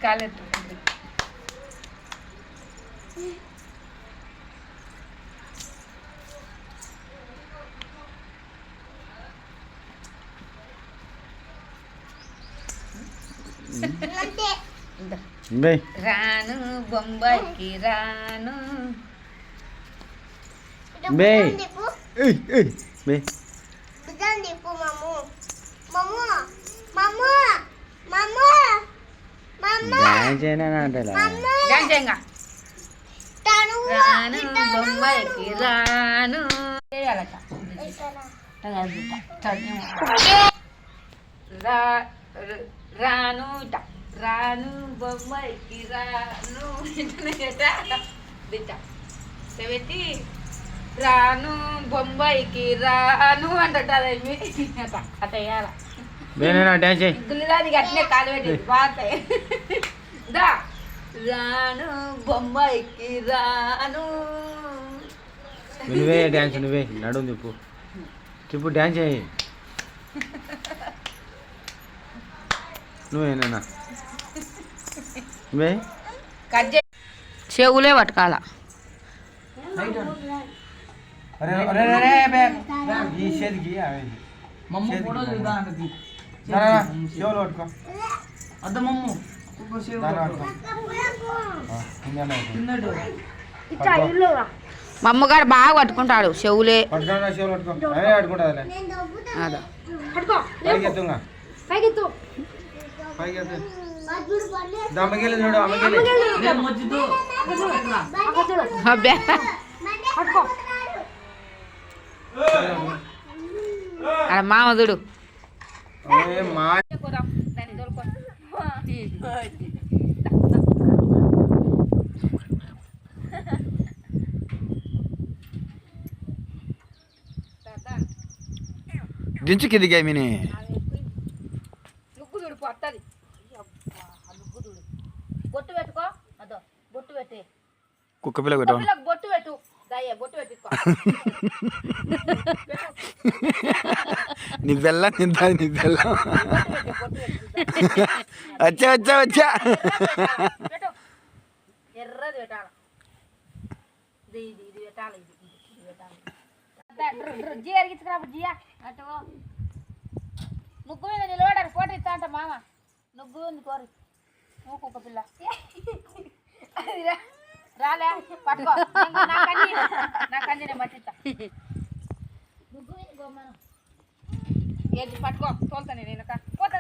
కాలేదు రాను బొంబాయికి రాను రాను బొంబాయికి రాను రాను రాను బొంబాయికి రాను పెట్టి రాను బొంబాయికి రాను అంటారు అట్ట గుల్లిదానికి అట్నే కాలు పెట్టి బాగుతాయి దా రాను బొంబాయికి రాను నువ్వే డ్యాన్స్ నువ్వే నడు తిప్పు తిప్పు డ్యాన్స్ చేయి నువ్వేనా నువ్వే చెవులే పట్టుకాల మా అమ్మగారు బాగా పట్టుకుంటాడు చెవులే మామదుడు దించు కిందికి మిని నుగ్గు చూడు పట్టది నుగ్గు చూడు బొట్టు పెట్టుకో అదో బొట్టు పెట్టి కుక్క పిల్ల పెట్టు బొట్టు పెట్టు దయ్య బొట్టు పెట్టుకో నీ పిల్ల నిందా నీ పిల్ల వచ్చా వచ్చా వచ్చా ఎర్రది పెట్టాలి ఇది ఇది పెట్టాలి ఇది పెట్టాలి జీ అరిగించుకున్నప్పుడు జియా అటు నుగ్గు మీద నిలబడారు ఫోటో ఇస్తా అంట మామ నుగ్గు ఉంది కోరి నువ్వు కుక్క పిల్ల రాలే పట్టుకో నా కంది నేను మట్టిస్తా నుగ్గు గోమను ఏది పట్టుకో తోలుతాను నేను